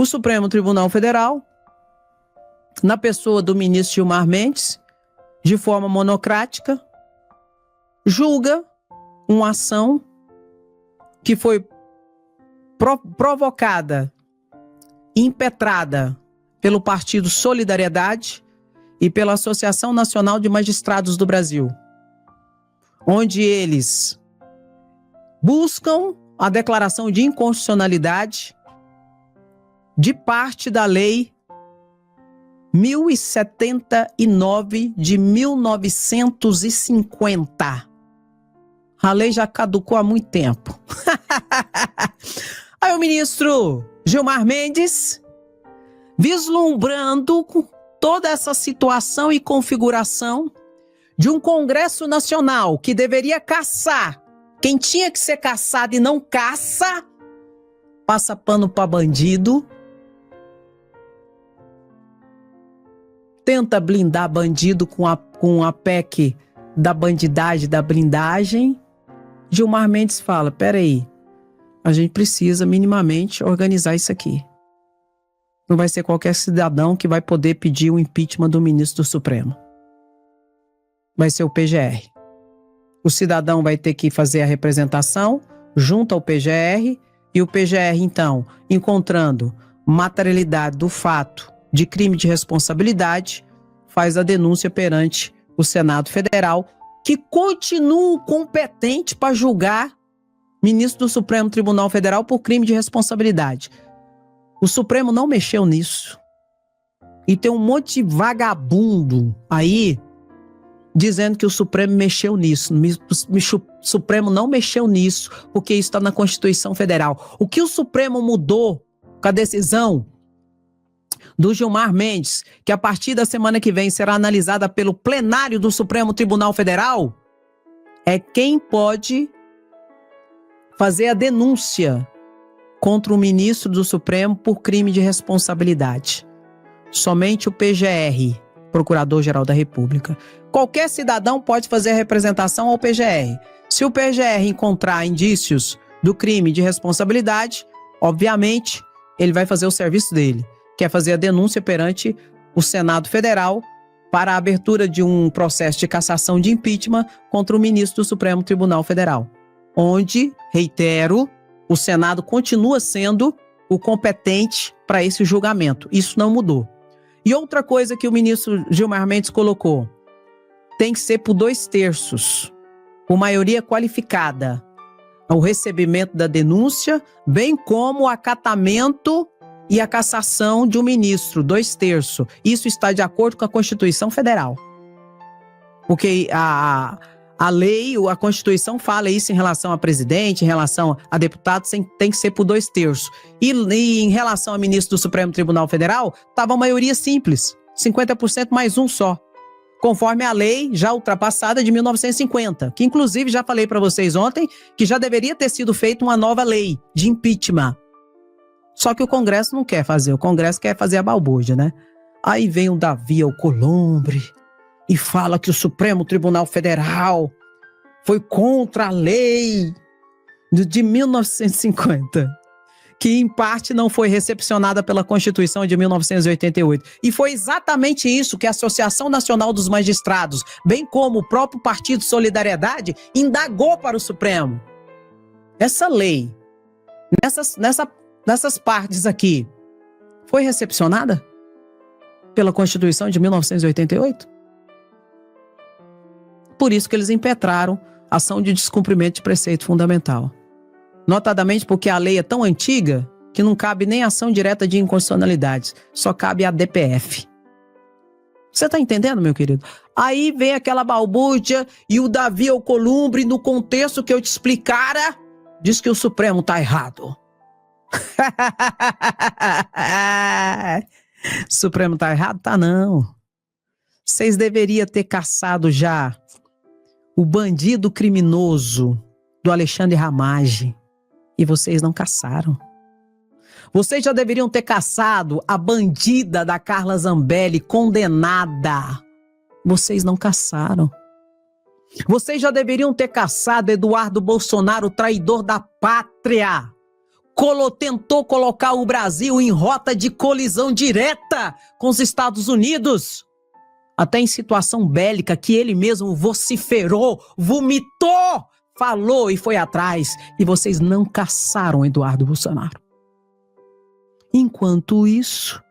O Supremo Tribunal Federal, na pessoa do ministro Gilmar Mendes, de forma monocrática, julga uma ação que foi provocada, impetrada pelo Partido Solidariedade e pela Associação Nacional de Magistrados do Brasil, onde eles buscam a declaração de inconstitucionalidade de parte da Lei 1079 de 1950. A lei já caducou há muito tempo. Aí o ministro Gilmar Mendes, vislumbrando toda essa situação e configuração de um Congresso Nacional que deveria caçar quem tinha que ser caçado e não caça, passa pano para bandido, tenta blindar bandido com a PEC da bandidagem, da blindagem. Gilmar Mendes fala, peraí, a gente precisa minimamente organizar isso aqui. Não vai ser qualquer cidadão que vai poder pedir o impeachment do ministro do Supremo. Vai ser o PGR. O cidadão vai ter que fazer a representação junto ao PGR e o PGR, então, encontrando materialidade do fato de crime de responsabilidade, faz a denúncia perante o Senado Federal, que continua competente para julgar ministro do Supremo Tribunal Federal por crime de responsabilidade. O Supremo não mexeu nisso. E tem um monte de vagabundo aí dizendo que o Supremo mexeu nisso. O Supremo não mexeu nisso, porque isso está na Constituição Federal. O que o Supremo mudou com a decisão do Gilmar Mendes, que a partir da semana que vem será analisada pelo plenário do Supremo Tribunal Federal, é quem pode fazer a denúncia contra o ministro do Supremo por crime de responsabilidade. Somente o PGR, Procurador-Geral da República. Qualquer cidadão pode fazer a representação ao PGR. Se o PGR encontrar indícios do crime de responsabilidade, obviamente, ele vai fazer o serviço dele, que é fazer a denúncia perante o Senado Federal para a abertura de um processo de cassação de impeachment contra o ministro do Supremo Tribunal Federal, onde, reitero, o Senado continua sendo o competente para esse julgamento. Isso não mudou. E outra coisa que o ministro Gilmar Mendes colocou, tem que ser por 2/3, por maioria qualificada, o recebimento da denúncia, bem como o acatamento e a cassação de um ministro, 2/3. Isso está de acordo com a Constituição Federal. Porque a lei, a Constituição fala isso em relação a presidente, em relação a deputados, tem que ser por 2/3. E em relação a ministro do Supremo Tribunal Federal, estava a maioria simples, 50% mais um só. Conforme a lei já ultrapassada de 1950, que inclusive já falei para vocês ontem, que já deveria ter sido feita uma nova lei de impeachment. Só que o Congresso não quer fazer, o Congresso quer fazer a balbúrdia, né? Aí vem o Davi Alcolumbre e fala que o Supremo Tribunal Federal foi contra a lei de 1950, que em parte não foi recepcionada pela Constituição de 1988. E foi exatamente isso que a Associação Nacional dos Magistrados, bem como o próprio Partido Solidariedade, indagou para o Supremo. Essa lei, nessas partes aqui, foi recepcionada pela Constituição de 1988? Por isso que eles impetraram ação de descumprimento de preceito fundamental. Notadamente porque a lei é tão antiga que não cabe nem ação direta de inconstitucionalidade, só cabe a DPF. Você tá entendendo, meu querido? Aí vem aquela balbúrdia e o Davi Alcolumbre, no contexto que eu te explicara, diz que o Supremo tá errado. Supremo tá errado? Tá não. Vocês deveriam ter caçado já o bandido criminoso do Alexandre Ramagem e vocês não caçaram. Vocês já deveriam ter caçado a bandida da Carla Zambelli condenada. Vocês não caçaram. Vocês já deveriam ter caçado Eduardo Bolsonaro, traidor da pátria, tentou colocar o Brasil em rota de colisão direta com os Estados Unidos. Até em situação bélica que ele mesmo vociferou, vomitou, falou e foi atrás. E vocês não caçaram Eduardo Bolsonaro. Enquanto isso,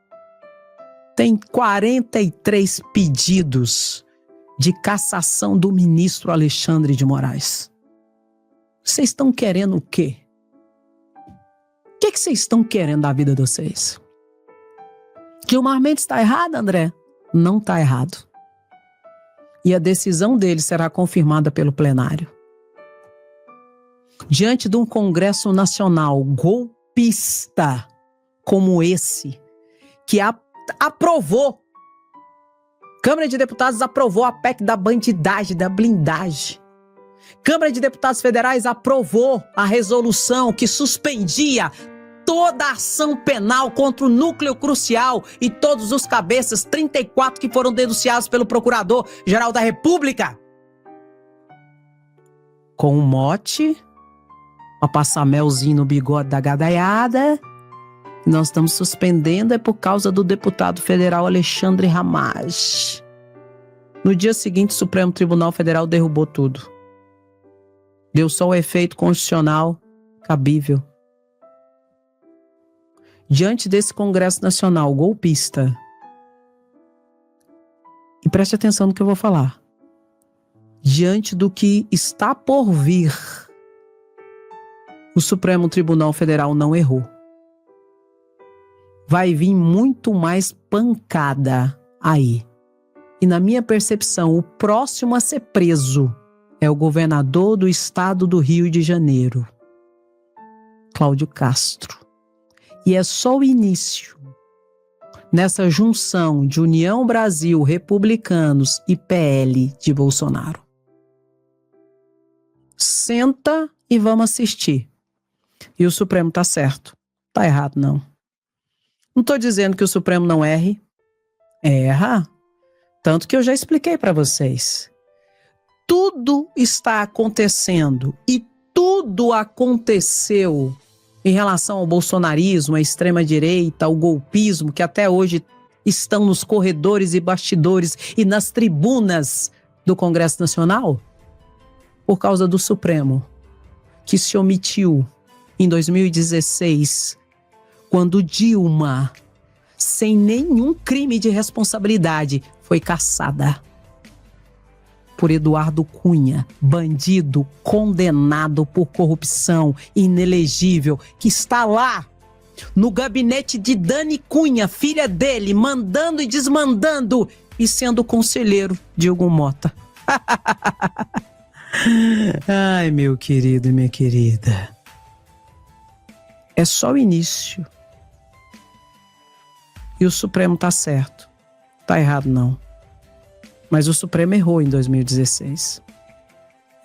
tem 43 pedidos de cassação do ministro Alexandre de Moraes. Vocês estão querendo o quê? O que vocês estão querendo da vida de vocês? Gilmar Mendes está errado, André? Não está errado. E a decisão dele será confirmada pelo plenário. Diante de um Congresso Nacional golpista como esse, que aprovou, Câmara de Deputados aprovou a PEC da bandidagem, da blindagem. Câmara de Deputados Federais aprovou a resolução que suspendia toda a ação penal contra o núcleo crucial e todos os cabeças, 34 que foram denunciados pelo Procurador-Geral da República. Com um mote, pra passar melzinho no bigode da gadaiada, nós estamos suspendendo é por causa do deputado federal Alexandre Ramage. No dia seguinte, o Supremo Tribunal Federal derrubou tudo. Deu só o efeito constitucional cabível. Diante desse Congresso Nacional golpista, e preste atenção no que eu vou falar, diante do que está por vir, o Supremo Tribunal Federal não errou. Vai vir muito mais pancada aí. E na minha percepção, o próximo a ser preso é o governador do estado do Rio de Janeiro, Cláudio Castro. E é só o início. Nessa junção de União Brasil, Republicanos e PL de Bolsonaro. Senta e vamos assistir. E o Supremo tá certo. Tá errado, não. Não tô dizendo que o Supremo não erre. Erra. Tanto que eu já expliquei para vocês. Tudo está acontecendo e tudo aconteceu em relação ao bolsonarismo, à extrema-direita, ao golpismo, que até hoje estão nos corredores e bastidores e nas tribunas do Congresso Nacional, por causa do Supremo, que se omitiu em 2016, quando Dilma, sem nenhum crime de responsabilidade, foi cassada por Eduardo Cunha, bandido condenado por corrupção, inelegível, que está lá no gabinete de Dani Cunha, filha dele, mandando e desmandando e sendo conselheiro de Hugo Mota. Ai, meu querido e minha querida. É só o início. E o Supremo tá certo. Tá errado, não. Mas o Supremo errou em 2016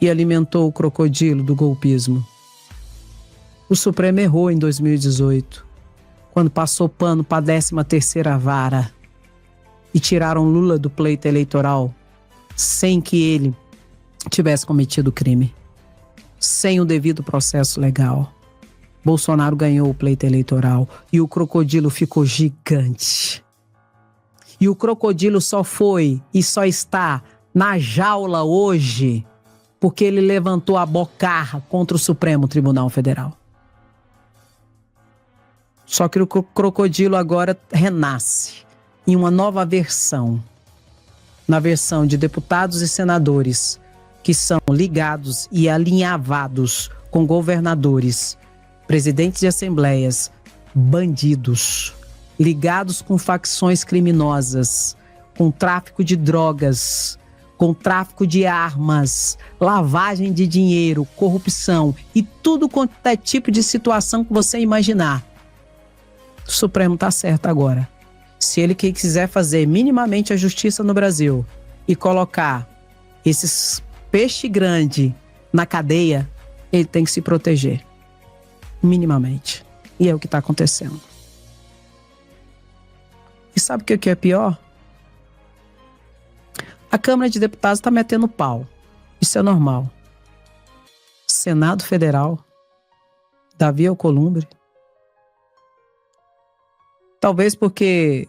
e alimentou o crocodilo do golpismo. O Supremo errou em 2018, quando passou pano para a 13ª vara e tiraram Lula do pleito eleitoral sem que ele tivesse cometido crime, sem o devido processo legal. Bolsonaro ganhou o pleito eleitoral e o crocodilo ficou gigante. E o crocodilo só foi e só está na jaula hoje porque ele levantou a bocarra contra o Supremo Tribunal Federal. Só que o crocodilo agora renasce em uma nova versão. Na versão de deputados e senadores que são ligados e alinhavados com governadores, presidentes de assembleias, bandidos, ligados com facções criminosas, com tráfico de drogas, com tráfico de armas, lavagem de dinheiro, corrupção e tudo quanto é tipo de situação que você imaginar. O Supremo está certo agora. Se ele quiser fazer minimamente a justiça no Brasil e colocar esses peixe grande na cadeia, ele tem que se proteger. Minimamente. E é o que está acontecendo. E sabe o que é pior? A Câmara de Deputados está metendo pau. Isso é normal. Senado Federal, Davi Alcolumbre, Talvez porque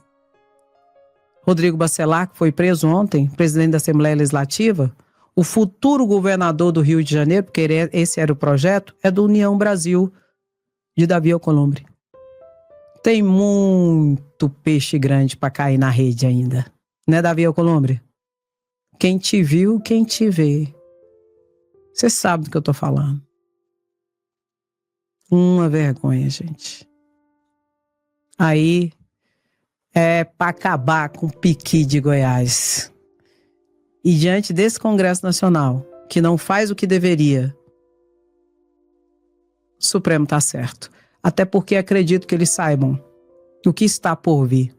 Rodrigo Bacelar, que foi preso ontem, presidente da Assembleia Legislativa, o futuro governador do Rio de Janeiro, porque esse era o projeto, é do União Brasil, de Davi Alcolumbre. Tem muito peixe grande para cair na rede ainda. Né, Davi Alcolumbre? Quem te viu, quem te vê. Você sabe do que eu tô falando. Uma vergonha, gente. Aí é para acabar com o piqui de Goiás. E diante desse Congresso Nacional, que não faz o que deveria, o Supremo está certo. Até porque acredito que eles saibam o que está por vir.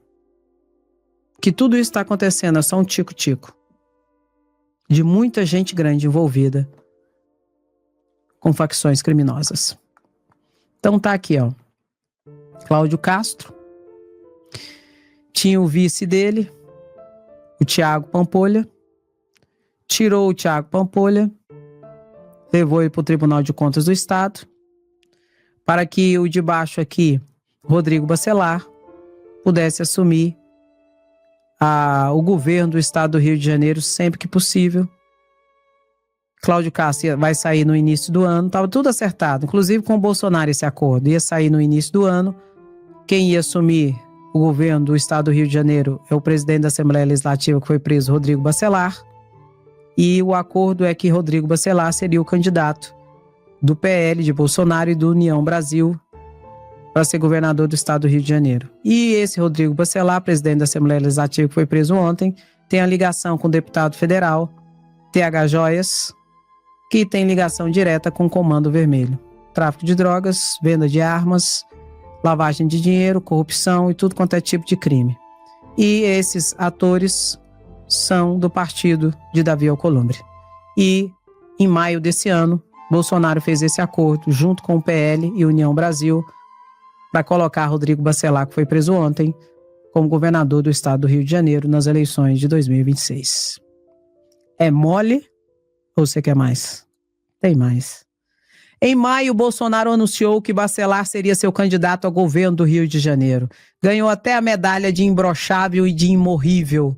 Que tudo isso está acontecendo é só um tico-tico. De muita gente grande envolvida com facções criminosas. Então tá aqui, ó. Cláudio Castro. Tinha o vice dele, o Thiago Pampolha. Tirou o Thiago Pampolha, levou ele para o Tribunal de Contas do Estado, para que o de baixo aqui, Rodrigo Bacelar, pudesse assumir o governo do Estado do Rio de Janeiro sempre que possível. Cláudio Castro vai sair no início do ano, estava tudo acertado, inclusive com o Bolsonaro esse acordo, ia sair no início do ano. Quem ia assumir o governo do Estado do Rio de Janeiro é o presidente da Assembleia Legislativa, que foi preso, Rodrigo Bacelar. E o acordo é que Rodrigo Bacelar seria o candidato do PL de Bolsonaro e do União Brasil para ser governador do Estado do Rio de Janeiro. E esse Rodrigo Bacelar, presidente da Assembleia Legislativa, que foi preso ontem, tem a ligação com o deputado federal TH Joias, que tem ligação direta com o Comando Vermelho. Tráfico de drogas, venda de armas, lavagem de dinheiro, corrupção e tudo quanto é tipo de crime. E esses atores são do partido de Davi Alcolumbre. E, em maio desse ano, Bolsonaro fez esse acordo junto com o PL e União Brasil para colocar Rodrigo Bacelar, que foi preso ontem, como governador do Estado do Rio de Janeiro nas eleições de 2026. É mole ou você quer mais? Tem mais. Em maio, Bolsonaro anunciou que Bacelar seria seu candidato ao governo do Rio de Janeiro. Ganhou até a medalha de imbrochável e de imorrível.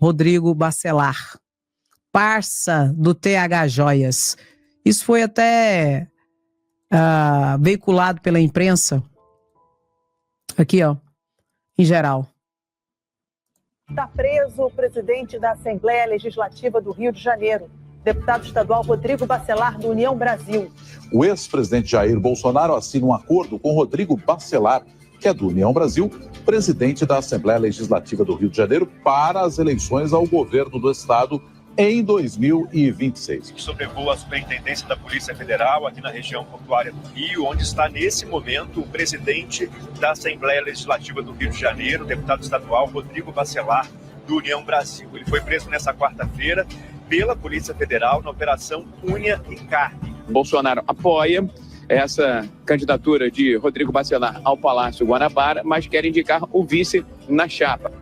Rodrigo Bacelar, parça do TH Joias. Isso foi até veiculado pela imprensa, aqui ó, em geral. Está preso o presidente da Assembleia Legislativa do Rio de Janeiro, deputado estadual Rodrigo Bacelar, do União Brasil. O ex-presidente Jair Bolsonaro assina um acordo com Rodrigo Bacelar, que é do União Brasil, presidente da Assembleia Legislativa do Rio de Janeiro, para as eleições ao governo do Estado em 2026. Sobrevoa a Superintendência da Polícia Federal aqui na região portuária do Rio, onde está nesse momento o presidente da Assembleia Legislativa do Rio de Janeiro, deputado estadual Rodrigo Bacelar, do União Brasil. Ele foi preso nessa quarta-feira pela Polícia Federal na Operação Unha e Carne. Bolsonaro apoia essa candidatura de Rodrigo Bacelar ao Palácio Guanabara, mas quer indicar o vice na chapa.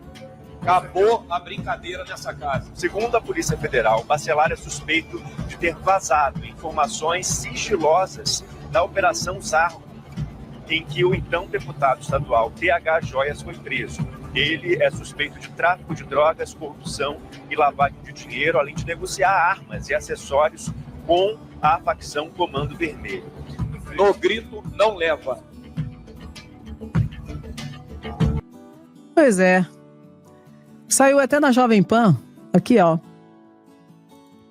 Acabou a brincadeira nessa casa. Segundo a Polícia Federal, Bacelar é suspeito de ter vazado informações sigilosas da Operação Zarro, em que o então deputado estadual TH Joias foi preso. Ele é suspeito de tráfico de drogas, corrupção e lavagem de dinheiro, além de negociar armas e acessórios com a facção Comando Vermelho. No grito, não leva. Pois é. Saiu até na Jovem Pan, aqui ó,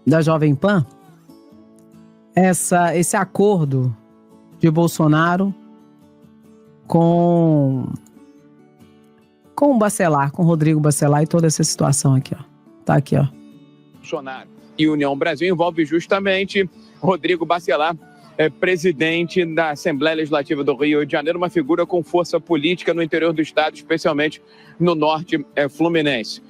da Jovem Pan, esse acordo de Bolsonaro com o Bacelar, com o Rodrigo Bacelar e toda essa situação aqui, ó. Tá aqui, ó. Bolsonaro e União Brasil envolve justamente Rodrigo Bacelar, presidente da Assembleia Legislativa do Rio de Janeiro, uma figura com força política no interior do estado, especialmente no norte fluminense.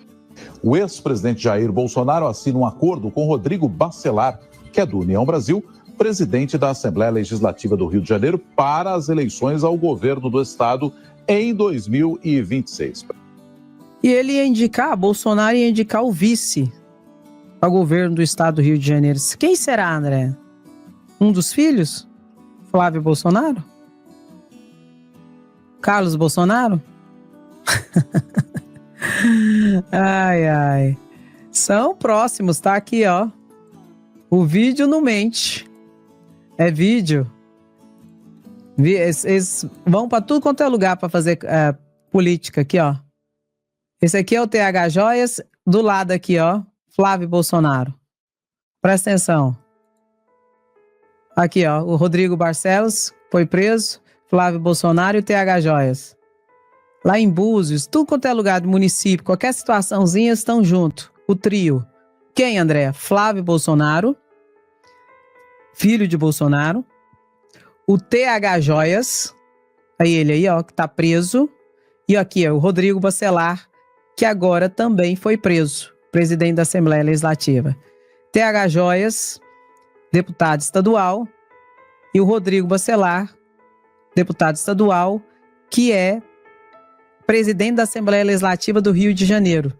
O ex-presidente Jair Bolsonaro assina um acordo com Rodrigo Bacelar, que é do União Brasil, presidente da Assembleia Legislativa do Rio de Janeiro, para as eleições ao governo do estado em 2026. E ele ia indicar, Bolsonaro ia indicar o vice ao governo do estado do Rio de Janeiro. Quem será, André? Um dos filhos? Flávio Bolsonaro? Carlos Bolsonaro? Ai, ai. São próximos, tá aqui, ó. O vídeo não mente. É vídeo. Eles vão pra tudo quanto é lugar pra fazer política aqui, ó. Esse aqui é o TH Joias, do lado aqui, ó. Flávio Bolsonaro. Presta atenção. Aqui, ó. O Rodrigo Barcelos foi preso. Flávio Bolsonaro e o TH Joias. Lá em Búzios, tudo quanto é lugar do município, qualquer situaçãozinha, estão junto. O trio. Quem, André? Flávio Bolsonaro, filho de Bolsonaro. O TH Joias, aí ele aí, ó, que tá preso. E aqui, ó, o Rodrigo Bacelar, que agora também foi preso, presidente da Assembleia Legislativa. TH Joias, deputado estadual, e o Rodrigo Bacelar, deputado estadual, que é presidente da Assembleia Legislativa do Rio de Janeiro,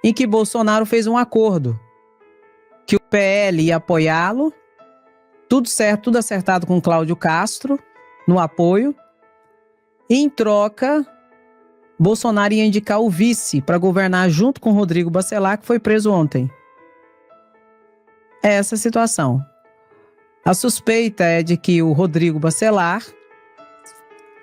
em que Bolsonaro fez um acordo que o PL ia apoiá-lo, tudo certo, tudo acertado com Cláudio Castro, no apoio, e em troca, Bolsonaro ia indicar o vice para governar junto com Rodrigo Bacelar, que foi preso ontem. É essa a situação. A suspeita é de que o Rodrigo Bacelar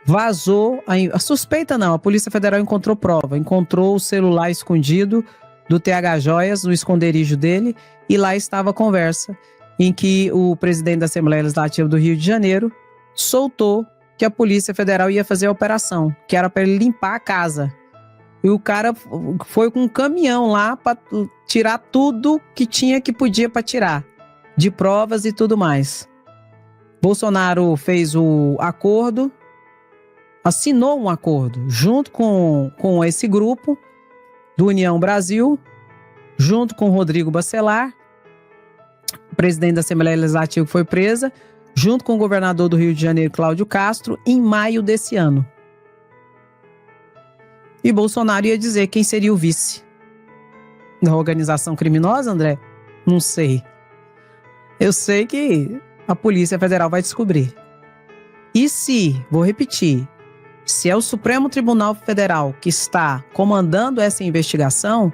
vazou, a suspeita não, a Polícia Federal encontrou prova, encontrou o celular escondido do TH Joias, no esconderijo dele, e lá estava a conversa em que o presidente da Assembleia Legislativa do Rio de Janeiro soltou que a Polícia Federal ia fazer a operação, que era para ele limpar a casa. E o cara foi com um caminhão lá para tirar tudo que podia para tirar, de provas e tudo mais. Bolsonaro fez o acordo, assinou um acordo junto com esse grupo do União Brasil, junto com Rodrigo Bacelar, presidente da Assembleia Legislativa que foi presa, junto com o governador do Rio de Janeiro, Cláudio Castro, em maio desse ano. E Bolsonaro ia dizer quem seria o vice da organização criminosa, André? Não sei. Eu sei que a Polícia Federal vai descobrir. E se, vou repetir, se é o Supremo Tribunal Federal que está comandando essa investigação,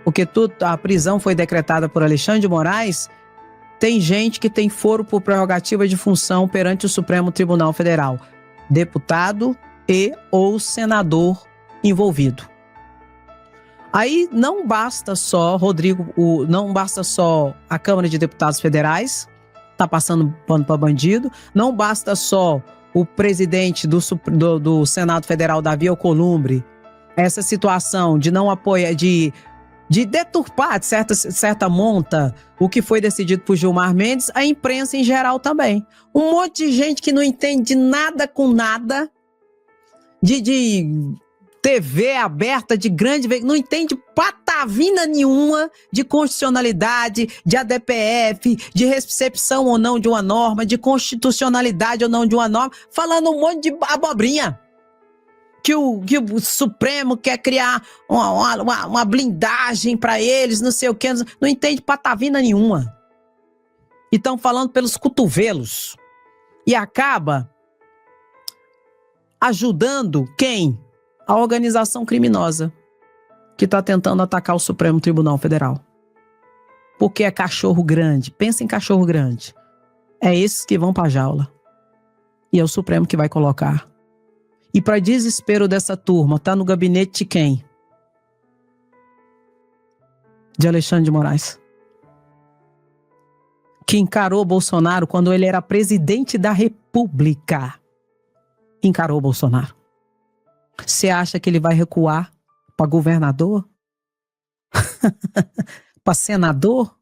porque a prisão foi decretada por Alexandre de Moraes, tem gente que tem foro por prerrogativa de função perante o Supremo Tribunal Federal, deputado e ou senador envolvido. Aí não basta só, não basta só a Câmara de Deputados Federais, tá passando pano para bandido, não basta só o presidente do Senado Federal, Davi Alcolumbre, essa situação de não apoiar, de deturpar de certa monta o que foi decidido por Gilmar Mendes, a imprensa em geral também. Um monte de gente que não entende nada com nada, de TV aberta, de grande veículo, não entende patavina nenhuma de constitucionalidade, de ADPF, de recepção ou não de uma norma, de constitucionalidade ou não de uma norma, falando um monte de abobrinha. Que o Supremo quer criar uma blindagem para eles, não sei o que, não entende patavina nenhuma. E estão falando pelos cotovelos. E acaba ajudando quem? A organização criminosa que está tentando atacar o Supremo Tribunal Federal. Porque é cachorro grande. Pensa em cachorro grande. É esses que vão para a jaula. E é o Supremo que vai colocar. E para desespero dessa turma, tá no gabinete de quem? De Alexandre de Moraes. Que encarou Bolsonaro quando ele era presidente da República. Encarou Bolsonaro. Você acha que ele vai recuar para governador? Para senador?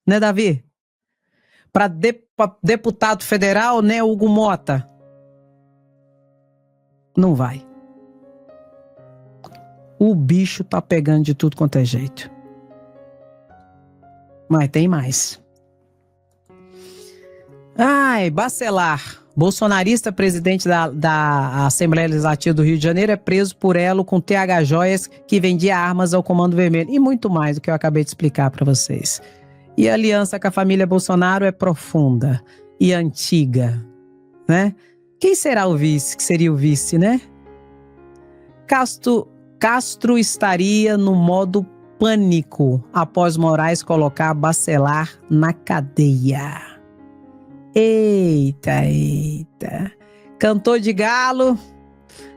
Né, Davi? Para deputado federal, né, Hugo Mota? Não vai. O bicho tá pegando de tudo quanto é jeito. Mas tem mais. Ai, Bacelar, bolsonarista, presidente da Assembleia Legislativa do Rio de Janeiro, é preso por elo com TH Joias, que vendia armas ao Comando Vermelho. E muito mais do que eu acabei de explicar para vocês. E a aliança com a família Bolsonaro é profunda e antiga, né? Quem será o vice? Que seria o vice, né? Castro estaria no modo pânico após Moraes colocar Bacelar na cadeia. Eita. Cantor de galo,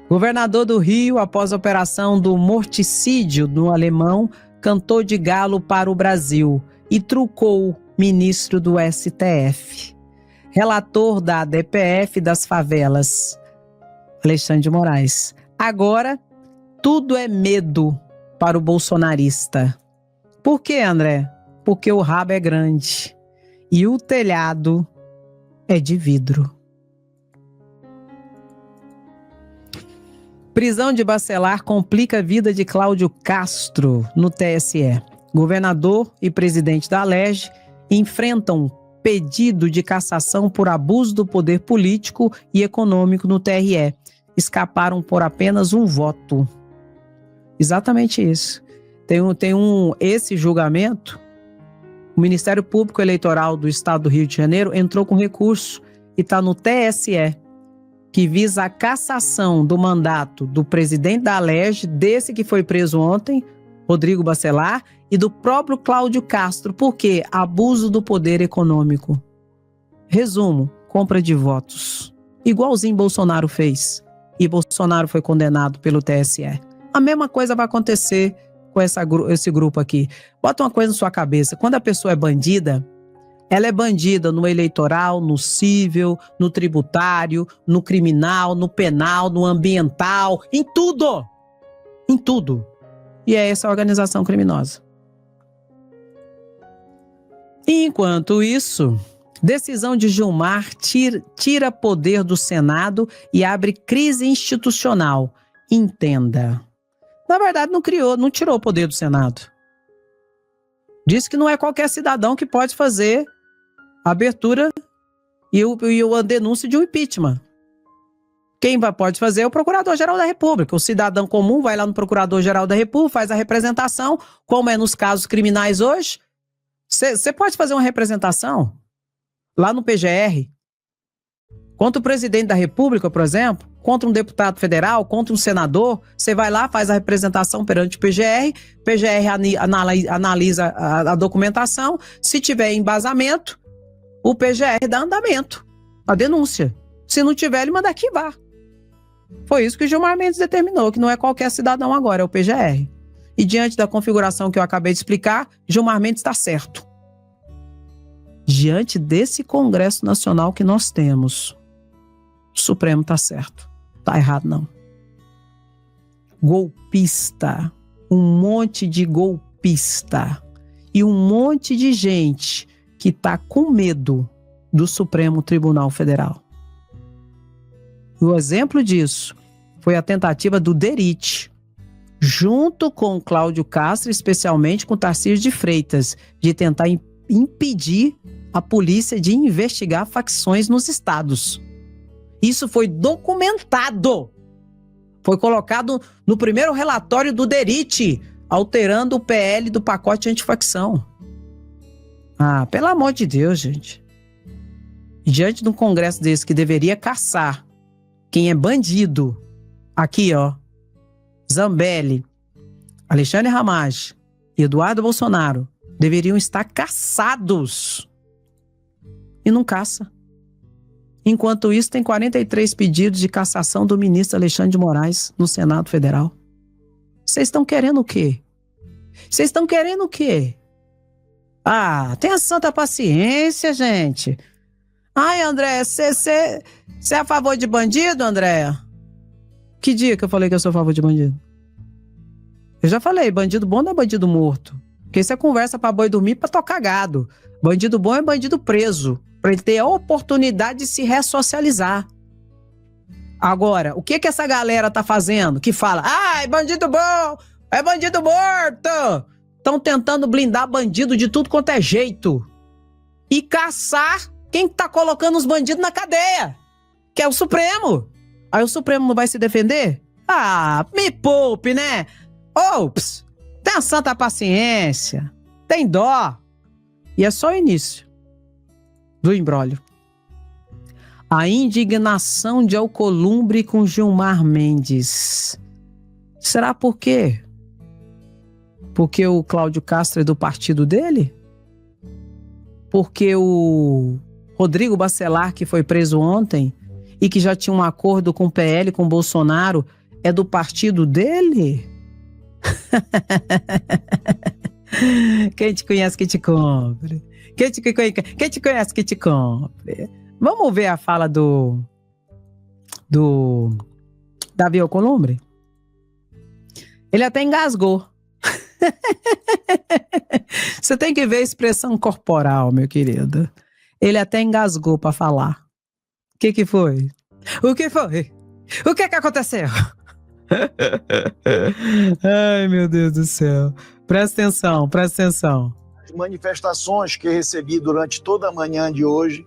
governador do Rio, após a operação do morticídio do alemão, cantou de galo para o Brasil e trucou ministro do STF. Relator da DPF das favelas, Alexandre de Moraes. Agora, tudo é medo para o bolsonarista. Por quê, André? Porque o rabo é grande e o telhado é de vidro. Prisão de Bacelar complica a vida de Cláudio Castro no TSE. Governador e presidente da Alerj enfrentam pedido de cassação por abuso do poder político e econômico no TRE. Escaparam por apenas um voto. Exatamente isso. Esse julgamento, o Ministério Público Eleitoral do Estado do Rio de Janeiro entrou com recurso e está no TSE, que visa a cassação do mandato do presidente da Alerj, desse que foi preso ontem, Rodrigo Bacelar, e do próprio Cláudio Castro. Por quê? Abuso do poder econômico. Resumo, compra de votos. Igualzinho Bolsonaro fez. E Bolsonaro foi condenado pelo TSE. A mesma coisa vai acontecer com esse grupo aqui. Bota uma coisa na sua cabeça. Quando a pessoa é bandida, ela é bandida no eleitoral, no cível, no tributário, no criminal, no penal, no ambiental, em tudo. Em tudo. E é essa a organização criminosa. Enquanto isso, decisão de Gilmar tira poder do Senado e abre crise institucional. Entenda. Na verdade, não tirou o poder do Senado. Disse que não é qualquer cidadão que pode fazer a abertura e a denúncia de um impeachment. Quem pode fazer é o Procurador-Geral da República. O cidadão comum vai lá no Procurador-Geral da República, faz a representação, como é nos casos criminais hoje. Você pode fazer uma representação lá no PGR contra o presidente da República, por exemplo, contra um deputado federal, contra um senador. Você vai lá, faz a representação perante o PGR analisa a documentação. Se tiver embasamento, o PGR dá andamento à denúncia. Se não tiver, ele manda arquivar. Foi isso que o Gilmar Mendes determinou, que não é qualquer cidadão agora, é o PGR. E diante da configuração que eu acabei de explicar, Gilmar Mendes está certo. Diante desse Congresso Nacional que nós temos, o Supremo está certo. Está errado, não. Golpista. Um monte de golpista. E um monte de gente que está com medo do Supremo Tribunal Federal. O exemplo disso foi a tentativa do DERIT, junto com Cláudio Castro, especialmente com Tarcísio de Freitas, de tentar impedir a polícia de investigar facções nos estados. Isso foi documentado. Foi colocado no primeiro relatório do DERIT, alterando o PL do pacote antifacção. Ah, pelo amor de Deus, gente. Diante de um congresso desse que deveria caçar quem é bandido, aqui ó, Zambelli, Alexandre Ramage e Eduardo Bolsonaro deveriam estar caçados. E não caça. Enquanto isso, tem 43 pedidos de cassação do ministro Alexandre de Moraes no Senado Federal. Vocês estão querendo o quê? Vocês estão querendo o quê? Ah, tenha santa paciência, gente. Ai, André, você é a favor de bandido, André? Que dia que eu falei que eu sou a favor de bandido? Eu já falei, bandido bom não é bandido morto. Porque isso é conversa pra boi dormir, pra tocar gado. Bandido bom é bandido preso, pra ele ter a oportunidade de se ressocializar. Agora, o que essa galera tá fazendo? Que fala, ai, bandido bom, é bandido morto. Estão tentando blindar bandido de tudo quanto é jeito. E caçar quem tá colocando os bandidos na cadeia, que é o Supremo. Aí o Supremo não vai se defender? Ah, me poupe, né? Ops, tenha santa paciência, tem dó. E é só o início do imbróglio. A indignação de Alcolumbre com Gilmar Mendes. Será por quê? Porque o Cláudio Castro é do partido dele? Porque o Rodrigo Bacelar, que foi preso ontem e que já tinha um acordo com o PL, com o Bolsonaro, é do partido dele? Quem te conhece que te compre. Quem te conhece que te compre. Vamos ver a fala do Davi Alcolumbre? Ele até engasgou. Você tem que ver a expressão corporal, meu querido. Ele até engasgou para falar. O que foi? O que foi? O que aconteceu? Ai, meu Deus do céu. Presta atenção, presta atenção. As manifestações que recebi durante toda a manhã de hoje,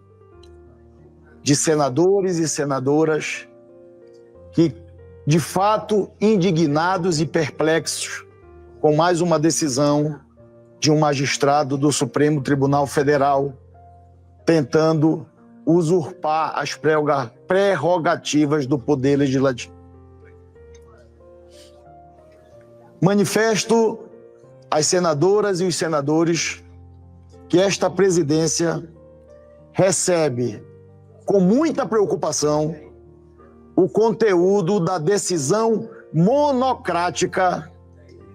de senadores e senadoras que, de fato, indignados e perplexos com mais uma decisão de um magistrado do Supremo Tribunal Federal tentando usurpar as prerrogativas do Poder Legislativo. Manifesto às senadoras e os senadores que esta presidência recebe com muita preocupação o conteúdo da decisão monocrática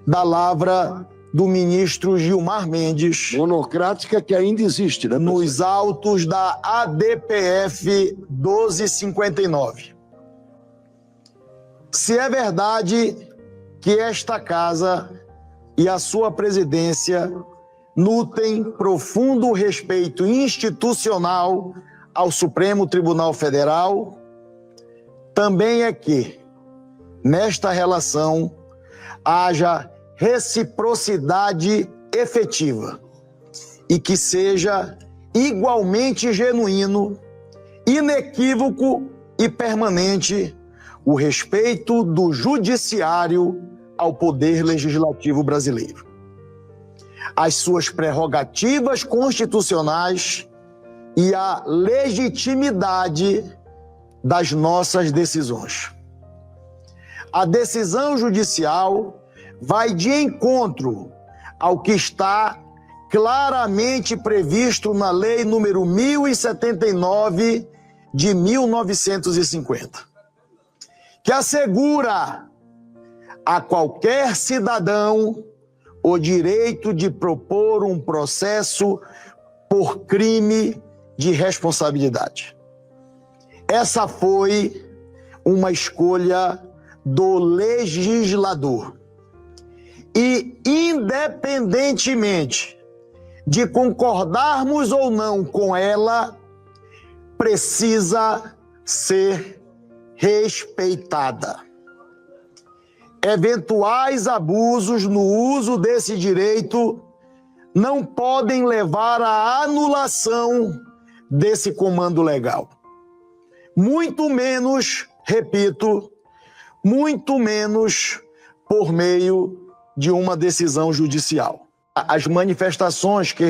da lavra do ministro Gilmar Mendes. Monocrática que ainda existe, né? Nos autos da ADPF 1259. Se é verdade que esta casa e a sua presidência nutrem profundo respeito institucional ao Supremo Tribunal Federal, também é que, nesta relação, haja reciprocidade efetiva e que seja igualmente genuíno, inequívoco e permanente o respeito do judiciário ao poder legislativo brasileiro, as suas prerrogativas constitucionais e a legitimidade das nossas decisões. A decisão judicial vai de encontro ao que está claramente previsto na Lei número 1079 de 1950, que assegura a qualquer cidadão o direito de propor um processo por crime de responsabilidade. Essa foi uma escolha do legislador. E, independentemente de concordarmos ou não com ela, precisa ser respeitada. Eventuais abusos no uso desse direito não podem levar à anulação desse comando legal. Muito menos, repito, muito menos por meio de uma decisão judicial. As manifestações que...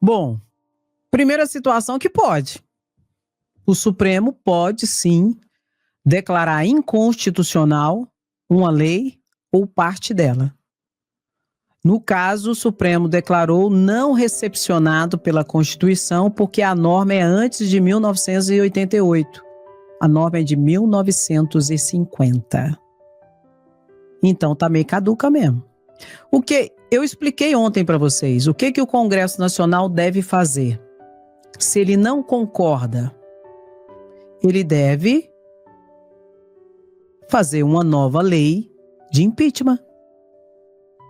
Bom, primeira situação que pode. O Supremo pode, sim, declarar inconstitucional uma lei ou parte dela. No caso, o Supremo declarou não recepcionado pela Constituição porque a norma é antes de 1988. A norma é de 1950. Então tá meio caduca mesmo. O que eu expliquei ontem para vocês, o que o Congresso Nacional deve fazer? Se ele não concorda, ele deve fazer uma nova lei de impeachment.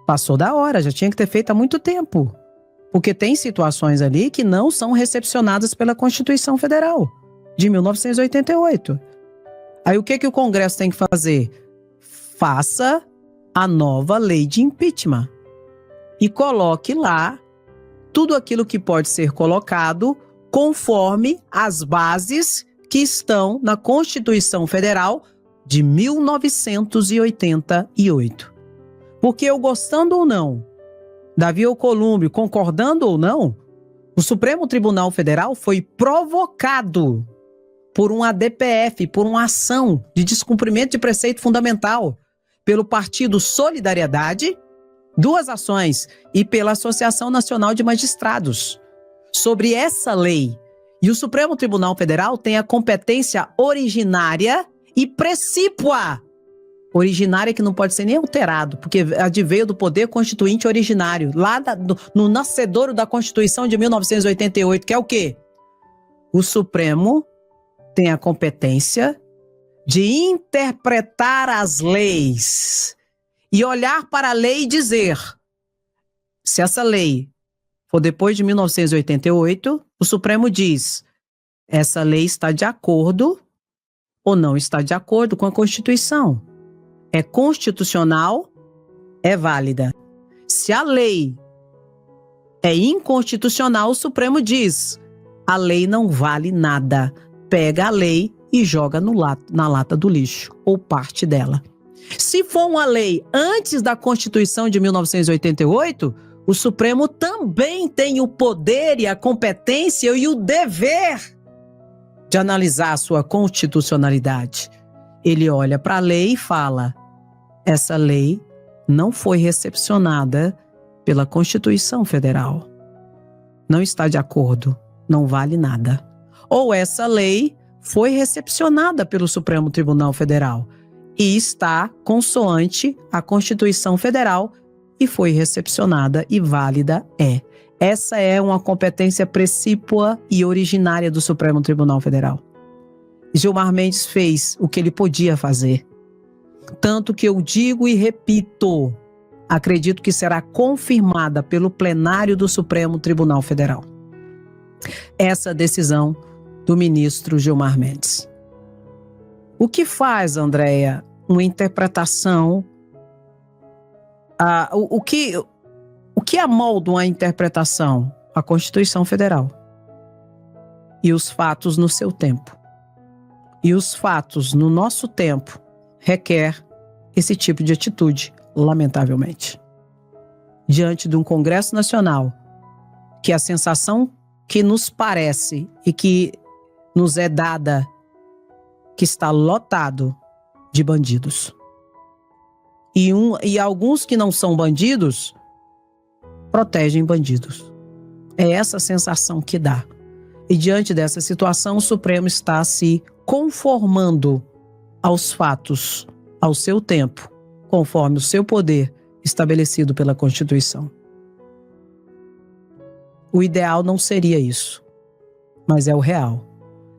Passou da hora, já tinha que ter feito há muito tempo. Porque tem situações ali que não são recepcionadas pela Constituição Federal de 1988. Aí o que o Congresso tem que fazer? Faça a nova lei de impeachment e coloque lá tudo aquilo que pode ser colocado conforme as bases que estão na Constituição Federal de 1988. Porque eu gostando ou não, Davi Alcolumbre concordando ou não, o Supremo Tribunal Federal foi provocado por um ADPF, por uma ação de descumprimento de preceito fundamental, pelo Partido Solidariedade, 2 ações, e pela Associação Nacional de Magistrados sobre essa lei. E o Supremo Tribunal Federal tem a competência originária e precípua. Originária que não pode ser nem alterado, porque adveio do poder constituinte originário, lá no nascedouro da Constituição de 1988, que é o quê? O Supremo tem a competência de interpretar as leis e olhar para a lei e dizer, se essa lei for depois de 1988, o Supremo diz, essa lei está de acordo ou não está de acordo com a Constituição. É constitucional, é válida. Se a lei é inconstitucional, o Supremo diz, a lei não vale nada. Pega a lei e joga na lata do lixo, ou parte dela. Se for uma lei antes da Constituição de 1988, o Supremo também tem o poder e a competência e o dever de analisar a sua constitucionalidade. Ele olha para a lei e fala, essa lei não foi recepcionada pela Constituição Federal. Não está de acordo, não vale nada. Ou essa lei foi recepcionada pelo Supremo Tribunal Federal e está consoante à Constituição Federal e foi recepcionada e válida é. Essa é uma competência precípua e originária do Supremo Tribunal Federal. Gilmar Mendes fez o que ele podia fazer. Tanto que eu digo e repito, acredito que será confirmada pelo plenário do Supremo Tribunal Federal essa decisão do ministro Gilmar Mendes. O que faz, Andréia, uma interpretação, o que amolda uma interpretação? A Constituição Federal e os fatos no seu tempo. E os fatos no nosso tempo requer esse tipo de atitude, lamentavelmente. Diante de um Congresso Nacional, que a sensação que nos parece e que nos é dada, que está lotado de bandidos. E alguns que não são bandidos, protegem bandidos. É essa sensação que dá. E diante dessa situação, o Supremo está se conformando aos fatos, ao seu tempo, conforme o seu poder estabelecido pela Constituição. O ideal não seria isso, mas é o real.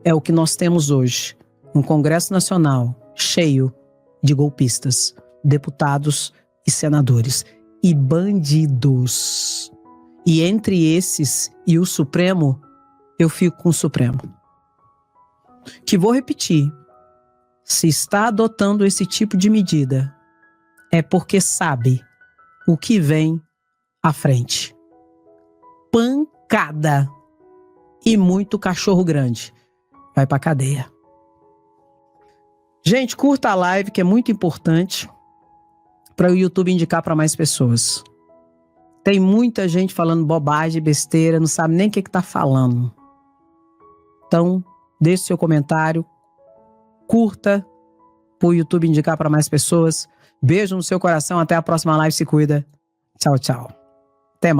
É o que nós temos hoje. Um Congresso Nacional cheio de golpistas, deputados e senadores e bandidos. E entre esses e o Supremo, eu fico com o Supremo. Que vou repetir, se está adotando esse tipo de medida, é porque sabe o que vem à frente. Pancada e muito cachorro grande vai pra cadeia. Gente, curta a live, que é muito importante para o YouTube indicar para mais pessoas. Tem muita gente falando bobagem, besteira, não sabe nem o que está falando. Então, deixe seu comentário, curta para o YouTube indicar para mais pessoas. Beijo no seu coração, até a próxima live, se cuida. Tchau, tchau.